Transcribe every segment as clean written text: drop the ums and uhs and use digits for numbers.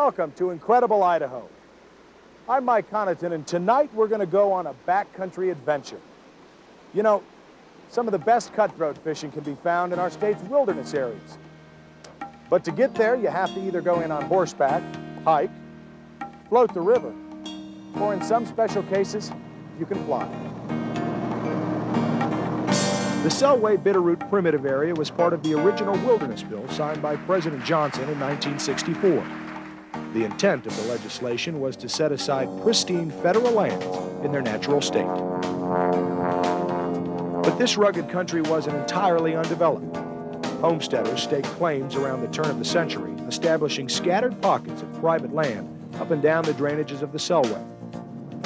Welcome to Incredible Idaho. I'm Mike Connaughton, and tonight we're going to go on a backcountry adventure. You know, some of the best cutthroat fishing can be found in our state's wilderness areas. But to get there, you have to either go in on horseback, hike, float the river, or in some special cases, you can fly. The Selway Bitterroot Primitive Area was part of the original wilderness bill signed by President Johnson in 1964. The intent of the legislation was to set aside pristine federal lands in their natural state. But this rugged country wasn't entirely undeveloped. Homesteaders staked claims around the turn of the century, establishing scattered pockets of private land up and down the drainages of the Selway.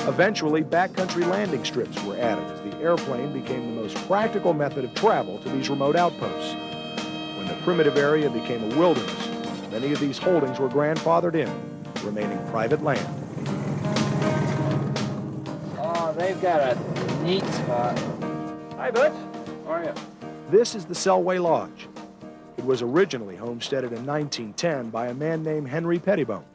Eventually, backcountry landing strips were added as the airplane became the most practical method of travel to these remote outposts. When the primitive area became a wilderness, many of these holdings were grandfathered in, remaining private land. Oh, they've got a neat spot. Hi, Butch. How are you? This is the Selway Lodge. It was originally homesteaded in 1910 by a man named Henry Pettibone.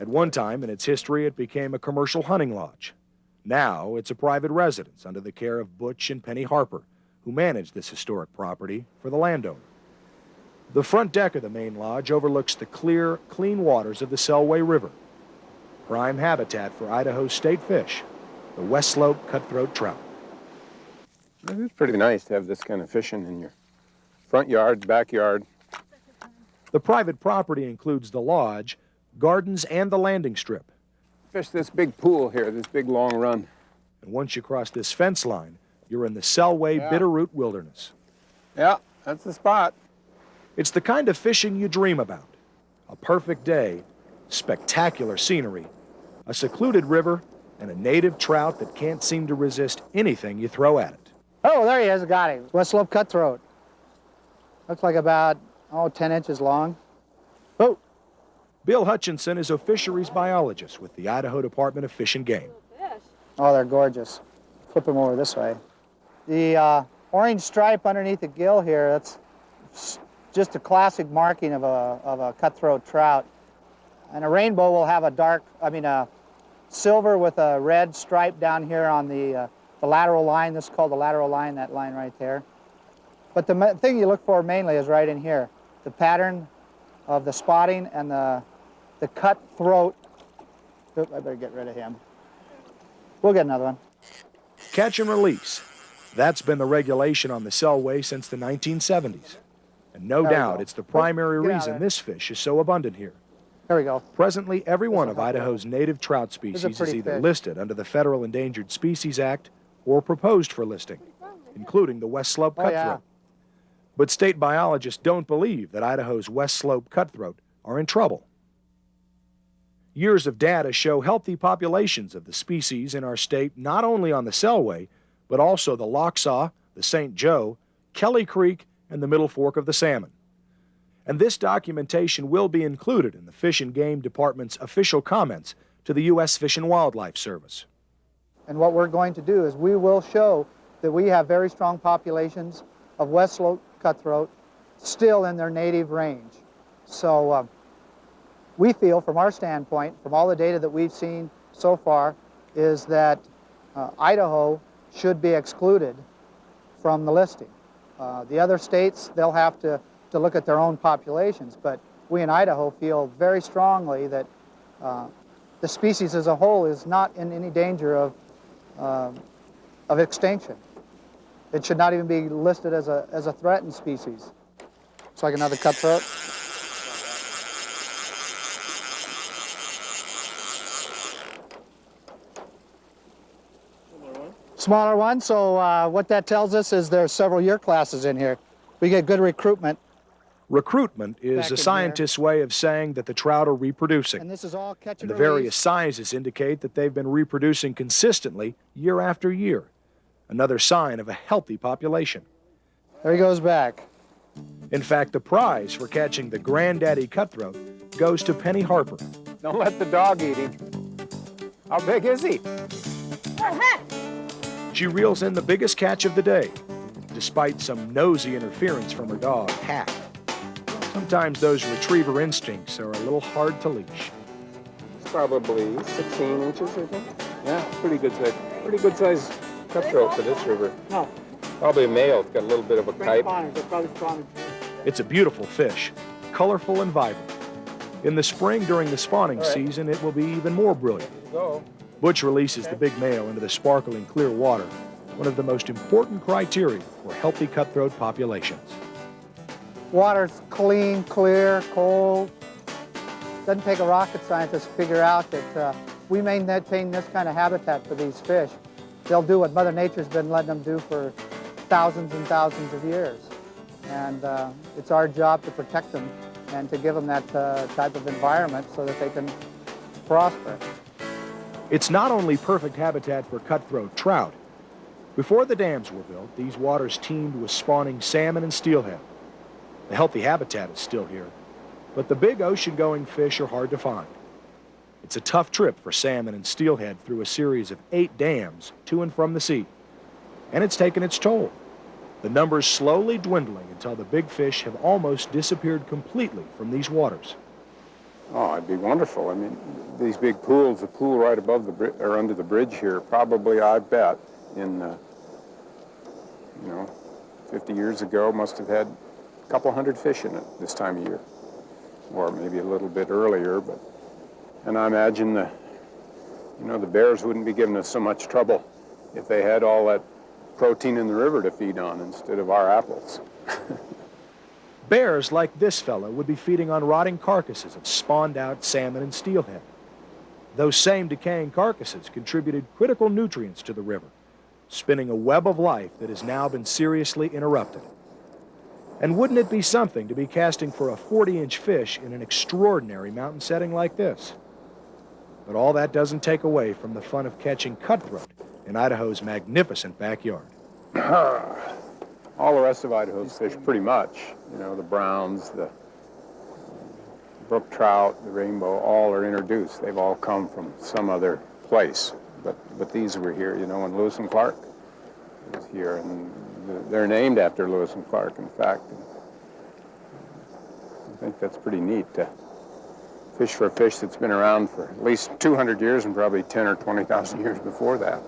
At one time in its history, it became a commercial hunting lodge. Now, it's a private residence under the care of Butch and Penny Harper, who manage this historic property for the landowner. The front deck of the main lodge overlooks the clear, clean waters of the Selway River, prime habitat for Idaho's state fish, the West Slope cutthroat trout. It's pretty nice to have this kind of fishing in your front yard, backyard. The private property includes the lodge, gardens, and the landing strip. Fish this big pool here, this big long run. And once you cross this fence line, you're in the Selway Bitterroot Wilderness. Yeah, that's the spot. It's the kind of fishing you dream about. A perfect day, spectacular scenery, a secluded river, and a native trout that can't seem to resist anything you throw at it. Oh, there he is. Got him. West Slope cutthroat. Looks like about, 10 inches long. Oh. Bill Hutchinson is a fisheries biologist with the Idaho Department of Fish and Game. Oh, they're gorgeous. Flip them over this way. The orange stripe underneath the gill here, that's just a classic marking of a cutthroat trout. And a rainbow will have a silver with a red stripe down here on the lateral line. This is called the lateral line, that line right there. But the thing you look for mainly is right in here. The pattern of the spotting and the cutthroat. Oop, I better get rid of him. We'll get another one. Catch and release. That's been the regulation on the Selway since the 1970s. And no doubt it's the primary reason this fish is so abundant here. There we go. Presently, every one of Idaho's native trout species is either listed under the Federal Endangered Species Act or proposed for listing, including the West Slope cutthroat. Yeah. But state biologists don't believe that Idaho's West Slope cutthroat are in trouble. Years of data show healthy populations of the species in our state not only on the Selway, but also the Locksaw, the St. Joe, Kelly Creek, and the Middle Fork of the Salmon. And this documentation will be included in the Fish and Game Department's official comments to the U.S. Fish and Wildlife Service. And what we're going to do is we will show that we have very strong populations of West Slope cutthroat still in their native range. So we feel from our standpoint, from all the data that we've seen so far, is that Idaho should be excluded from the listing. The other states, they'll have to look at their own populations, but we in Idaho feel very strongly that the species as a whole is not in any danger of extinction. It should not even be listed as a threatened species. It's like another cutthroat. Smaller one, so what that tells us is there's several year classes in here. We get good recruitment. Recruitment is a scientist's way of saying that the trout are reproducing. And this is all catch and the various sizes indicate that they've been reproducing consistently year after year. Another sign of a healthy population. There he goes back. In fact, the prize for catching the granddaddy cutthroat goes to Penny Harper. Don't let the dog eat him. How big is he? She reels in the biggest catch of the day, despite some nosy interference from her dog, Hack. Sometimes those retriever instincts are a little hard to leash. It's probably 16 inches, I think. Yeah, pretty good size cutthroat for this river. No. Probably a male. It's got a little bit of a kite. It's a beautiful fish, colorful and vibrant. In the spring during the spawning season, it will be even more brilliant. Butch releases the big male into the sparkling clear water, one of the most important criteria for healthy cutthroat populations. Water's clean, clear, cold. Doesn't take a rocket scientist to figure out that we maintain this kind of habitat for these fish. They'll do what Mother Nature's been letting them do for thousands and thousands of years. And it's our job to protect them and to give them that type of environment so that they can prosper. It's not only perfect habitat for cutthroat trout. Before the dams were built, these waters teemed with spawning salmon and steelhead. The healthy habitat is still here, but the big ocean-going fish are hard to find. It's a tough trip for salmon and steelhead through a series of 8 dams to and from the sea, and it's taken its toll. The numbers slowly dwindling until the big fish have almost disappeared completely from these waters. Oh, it'd be wonderful. I mean, these big pools, the pool right above the or under the bridge here, probably, I bet, in 50 years ago, must have had a couple hundred fish in it this time of year, or maybe a little bit earlier. And I imagine the bears wouldn't be giving us so much trouble if they had all that protein in the river to feed on instead of our apples. Bears like this fellow would be feeding on rotting carcasses of spawned-out salmon and steelhead. Those same decaying carcasses contributed critical nutrients to the river, spinning a web of life that has now been seriously interrupted. And wouldn't it be something to be casting for a 40-inch fish in an extraordinary mountain setting like this? But all that doesn't take away from the fun of catching cutthroat in Idaho's magnificent backyard. All the rest of Idaho's fish, pretty much, the browns, the brook trout, the rainbow, all are introduced. They've all come from some other place. But these were here, when Lewis and Clark was here, and they're named after Lewis and Clark, in fact. I think that's pretty neat to fish for a fish that's been around for at least 200 years and probably 10 or 20,000 years before that.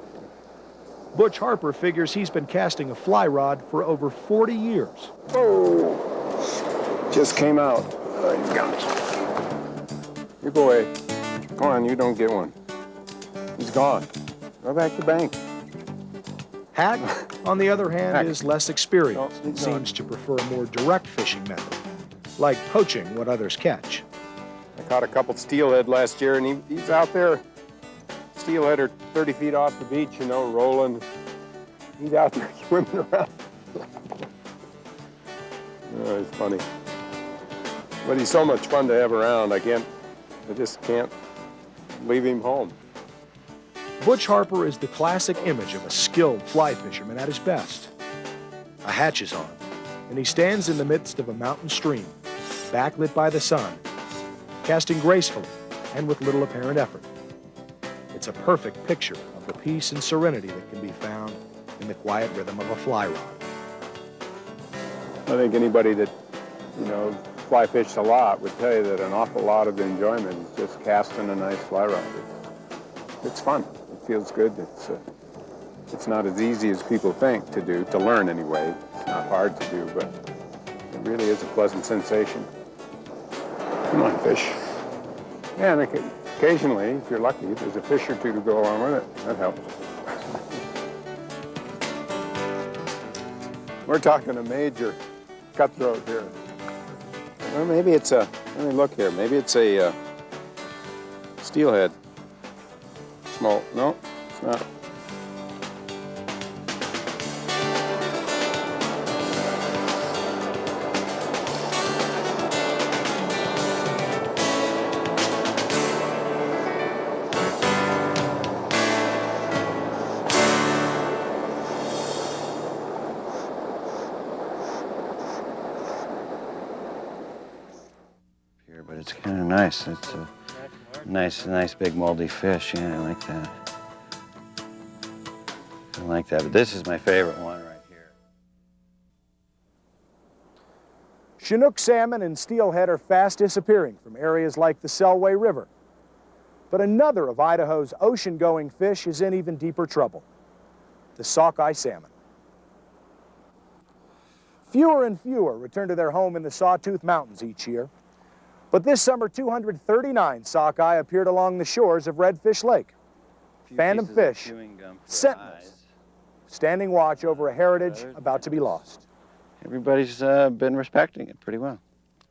Butch Harper figures he's been casting a fly rod for over 40 years. Oh, just came out. Oh, he's gone. You go away. Come on, you don't get one. He's gone. Go back to the bank. Hack, on the other hand, Hack. is less experienced and seems to prefer a more direct fishing method, like poaching what others catch. I caught a couple steelhead last year, and he's out there. Steelhead are 30 feet off the beach, rolling. He's out there swimming around. Oh, it's funny. But he's so much fun to have around. I just can't leave him home. Butch Harper is the classic image of a skilled fly fisherman at his best. A hatch is on, and he stands in the midst of a mountain stream, backlit by the sun, casting gracefully and with little apparent effort. It's a perfect picture of the peace and serenity that can be found in the quiet rhythm of a fly rod. I think anybody that, fly fished a lot would tell you that an awful lot of the enjoyment is just casting a nice fly rod. It's fun. It feels good. It's not as easy as people think to do, to learn anyway. It's not hard to do, but it really is a pleasant sensation. Come on, fish. Yeah, and occasionally, if you're lucky, there's a fish or two to go along with it. That helps. We're talking a major cutthroat here. Well, maybe it's let me look here. Maybe it's a steelhead. Small, no, it's not. But it's kind of nice. It's a nice big moldy fish. Yeah, I like that. I like that. But this is my favorite one right here. Chinook salmon and steelhead are fast disappearing from areas like the Selway River. But another of Idaho's ocean-going fish is in even deeper trouble: the sockeye salmon. Fewer and fewer return to their home in the Sawtooth Mountains each year. But this summer, 239 sockeye appeared along the shores of Redfish Lake. Phantom fish, sentinels, standing watch over a heritage about to be lost. Everybody's been respecting it pretty well.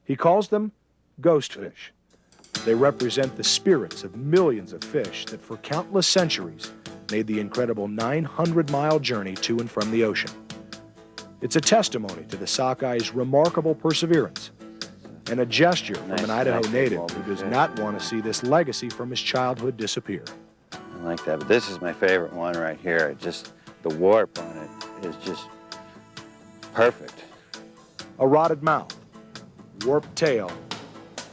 He calls them ghost fish. They represent the spirits of millions of fish that for countless centuries made the incredible 900-mile journey to and from the ocean. It's a testimony to the sockeye's remarkable perseverance and a gesture from an Idaho native who does not want to see this legacy from his childhood disappear. I like that, but this is my favorite one right here. It just, the warp on it is just perfect. A rotted mouth, warped tail,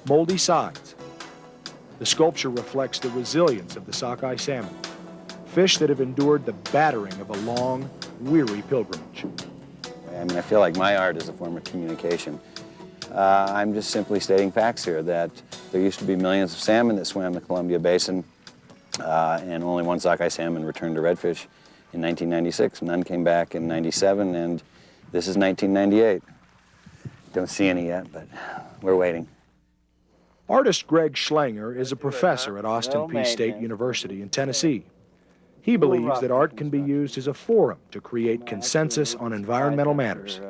moldy sides. The sculpture reflects the resilience of the sockeye salmon, fish that have endured the battering of a long, weary pilgrimage. I mean, I feel like my art is a form of communication. I'm just simply stating facts here, that there used to be millions of salmon that swam the Columbia Basin, and only one sockeye salmon returned to redfish in 1996. None came back in 97, and this is 1998. Don't see any yet, but we're waiting. Artist Greg Schlanger is a professor at Austin Peay State University in Tennessee. He believes that art can be used as a forum to create consensus on environmental matters.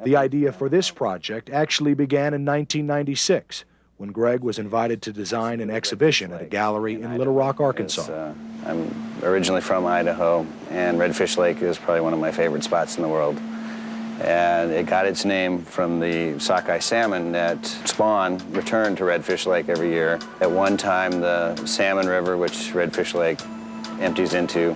The idea for this project actually began in 1996, when Greg was invited to design an exhibition at a gallery in Little Rock, Arkansas. I'm originally from Idaho, and Redfish Lake is probably one of my favorite spots in the world. And it got its name from the sockeye salmon that spawn returned to Redfish Lake every year. At one time, the Salmon River, which Redfish Lake empties into,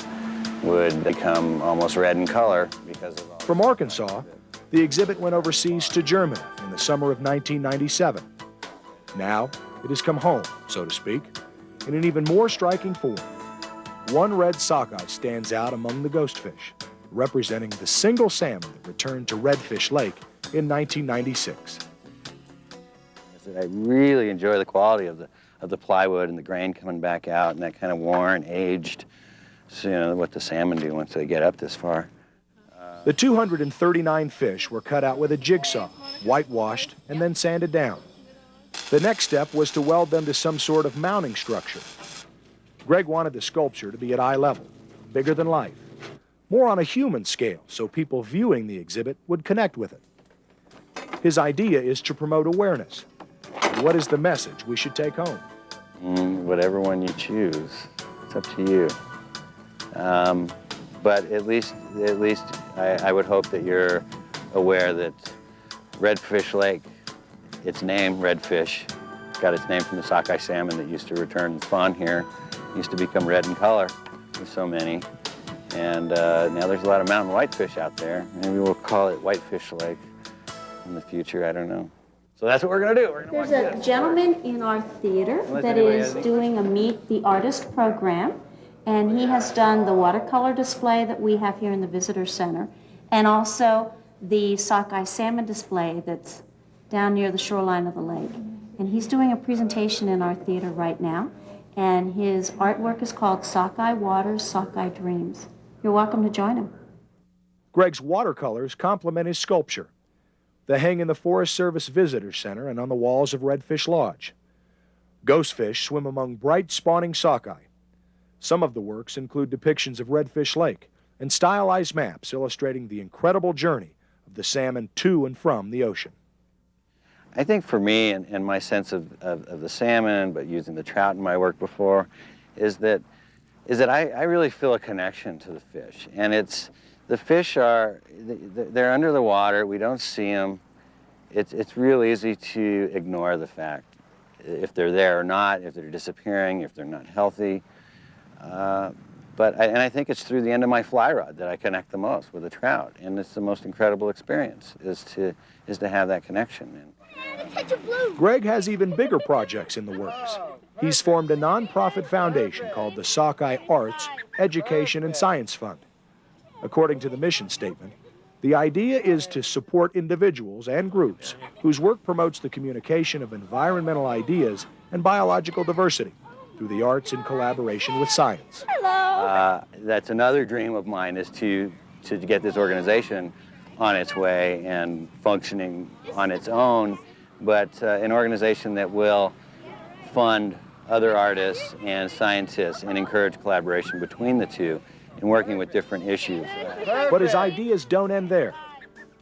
would become almost red in color because of all. From Arkansas, the exhibit went overseas to Germany in the summer of 1997. Now, it has come home, so to speak, in an even more striking form. One red sockeye stands out among the ghost fish, representing the single salmon that returned to Redfish Lake in 1996. I really enjoy the quality of the plywood and the grain coming back out, and that kind of worn, aged, so, you know, what the salmon do once they get up this far. The 239 fish were cut out with a jigsaw, whitewashed, and then sanded down. The next step was to weld them to some sort of mounting structure. Greg wanted the sculpture to be at eye level, bigger than life, more on a human scale, so people viewing the exhibit would connect with it. His idea is to promote awareness. What is the message we should take home? Whatever one you choose, it's up to you. But at least I would hope that you're aware that Redfish Lake, its name, Redfish, got its name from the sockeye salmon that used to return and spawn here. Used to become red in color with so many. And now there's a lot of mountain whitefish out there. Maybe we'll call it Whitefish Lake in the future, I don't know. So that's what we're gonna do. There's a gentleman in our theater that is doing a Meet the Artist program, and he has done the watercolor display that we have here in the Visitor Center, and also the sockeye salmon display that's down near the shoreline of the lake. And he's doing a presentation in our theater right now, and his artwork is called Sockeye Waters, Sockeye Dreams. You're welcome to join him. Greg's watercolors complement his sculpture. They hang in the Forest Service Visitor Center and on the walls of Redfish Lodge. Ghost fish swim among bright spawning sockeye. Some of the works include depictions of Redfish Lake and stylized maps illustrating the incredible journey of the salmon to and from the ocean. I think for me and my sense of the salmon, but using the trout in my work before, is that I really feel a connection to the fish. And the fish they're under the water, we don't see them. It's real easy to ignore the fact if they're there or not, if they're disappearing, if they're not healthy. But I think it's through the end of my fly rod that I connect the most with the trout, and it's the most incredible experience is to have that connection. Greg has even bigger projects in the works. He's formed a nonprofit foundation called the Sockeye Arts, Education, and Science Fund. According to the mission statement, The idea is to support individuals and groups whose work promotes the communication of environmental ideas and biological diversity through the arts in collaboration with science. That's another dream of mine, is to get this organization on its way and functioning on its own, but an organization that will fund other artists and scientists and encourage collaboration between the two in working with different issues. But his ideas don't end there.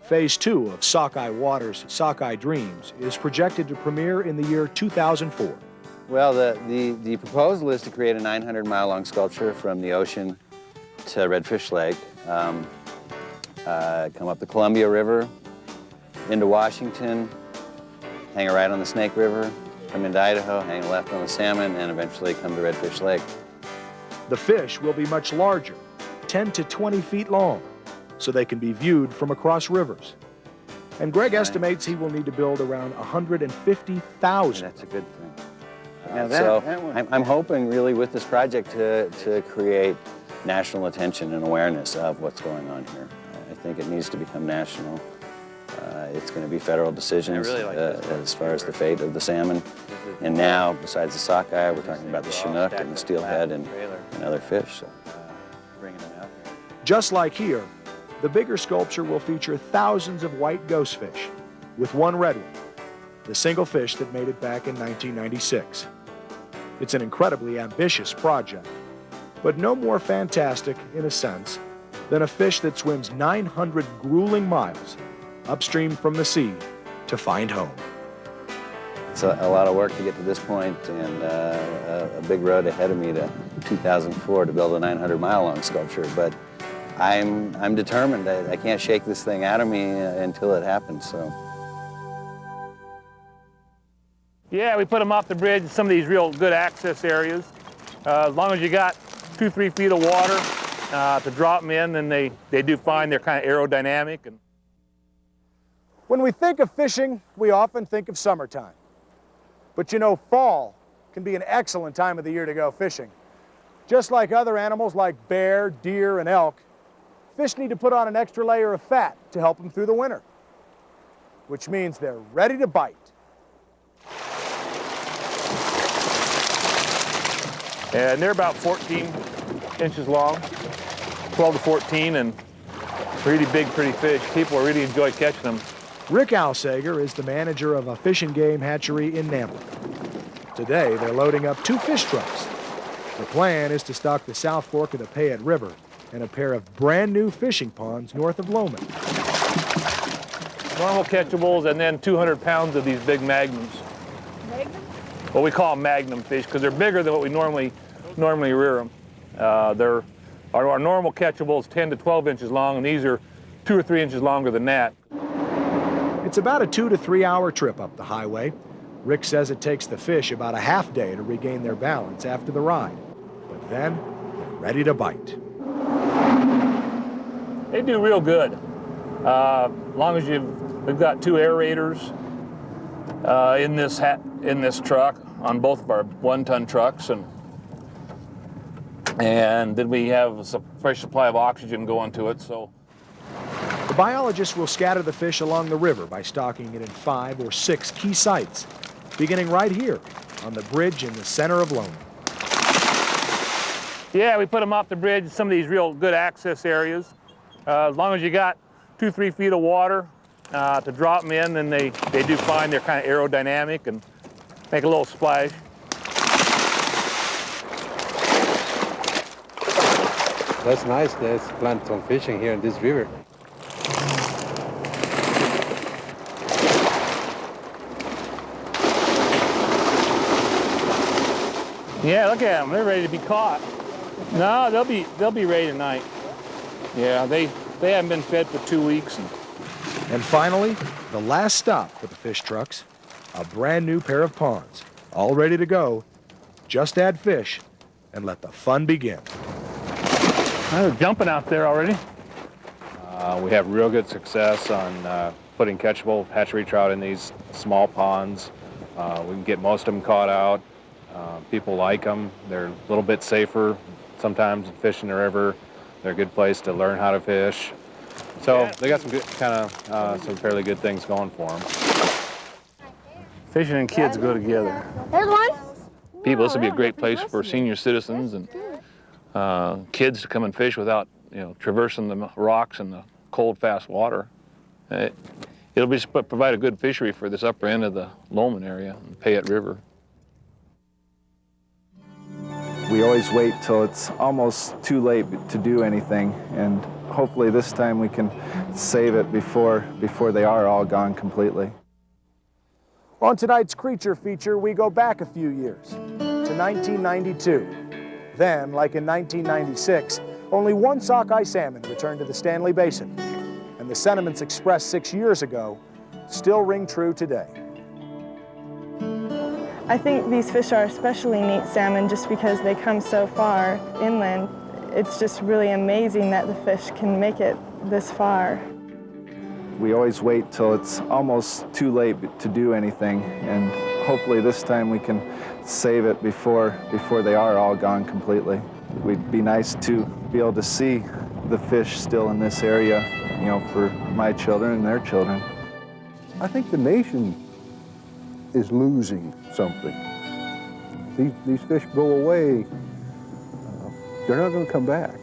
Phase 2 of Sockeye Waters' Sockeye Dreams is projected to premiere in the year 2004. Well, the proposal is to create a 900-mile-long sculpture from the ocean to Redfish Lake, come up the Columbia River, into Washington, hang a right on the Snake River, come into Idaho, hang a left on the salmon, and eventually come to Redfish Lake. The fish will be much larger, 10 to 20 feet long, so they can be viewed from across rivers. And Greg estimates he will need to build around 150,000. That's a good thing. I'm hoping really with this project to create national attention and awareness of what's going on here. I think it needs to become national. It's going to be federal decisions as far as the fate of the salmon. And now, besides the sockeye, we're talking about the Chinook and the steelhead and other fish. So, bringing them out here. Just like here, the bigger sculpture will feature thousands of white ghostefish, with one red one, the single fish that made it back in 1996. It's an incredibly ambitious project, but no more fantastic, in a sense, than a fish that swims 900 grueling miles upstream from the sea to find home. It's a lot of work to get to this point, and a big road ahead of me to 2004 to build a 900-mile-long sculpture, but I'm determined. I can't shake this thing out of me until it happens, so. Yeah, we put them off the bridge in some of these real good access areas. As long as you got 2-3 feet of water to drop them in, then they do fine. They're kind of aerodynamic. And When we think of fishing, we often think of summertime. But you know, fall can be an excellent time of the year to go fishing. Just like other animals like bear, deer, and elk, fish need to put on an extra layer of fat to help them through the winter, which means they're ready to bite. And they're about 14 inches long, 12 to 14, and really big, pretty fish. People really enjoy catching them. Rick Alsager is the manager of a fish and game hatchery in Nampa. Today, they're loading up 2 fish trucks. The plan is to stock the South Fork of the Payette River and a pair of brand new fishing ponds north of Lowman. Normal catchables, and then 200 pounds of these big magnums. Magnum? Well, we call them magnum fish because they're bigger than what we normally rear them. Our normal catchable is 10 to 12 inches long, and these are 2 or 3 inches longer than that. It's about a 2 to 3 hour trip up the highway. Rick says it takes the fish about a half day to regain their balance after the ride. But then, they're ready to bite. They do real good. As long as we've got 2 aerators in this truck on both of our 1-ton trucks, and then we have a fresh supply of oxygen going to it. So the biologists will scatter the fish along the river by stocking it in 5 or 6 key sites, beginning right here on the bridge in the center of Lowman. Yeah, we put them off the bridge in some of these real good access areas. As long as you got 2-3 feet of water to drop them in, then they do fine. They're kind of aerodynamic and make a little splash. That's nice. There's plankton fishing here in this river. Yeah, look at them. They're ready to be caught. No, they'll be ready tonight. Yeah, they haven't been fed for 2 weeks. And finally, the last stop for the fish trucks, a brand new pair of ponds, all ready to go. Just add fish and let the fun begin. They're jumping out there already. We have real good success on putting catchable hatchery trout in these small ponds. We can get most of them caught out. People like them. They're a little bit safer sometimes than fishing the river. They're a good place to learn how to fish. So they got some good, some fairly good things going for them. Fishing and kids go together. There's one. People, this would be a great place for senior citizens and kids to come and fish without, traversing the rocks and the cold, fast water. It'll provide a good fishery for this upper end of the Lowman area, and Payette River. We always wait till it's almost too late to do anything, and hopefully this time we can save it before they are all gone completely. On tonight's Creature Feature, we go back a few years to 1992. Then, like in 1996, only one sockeye salmon returned to the Stanley Basin, and the sentiments expressed 6 years ago still ring true today. I think these fish are especially neat salmon just because they come so far inland. It's just really amazing that the fish can make it this far. We always wait till it's almost too late to do anything, and hopefully this time we can save it before they are all gone completely. It would be nice to be able to see the fish still in this area, for my children and their children. I think the nation is losing something. These fish go away, they're not going to come back.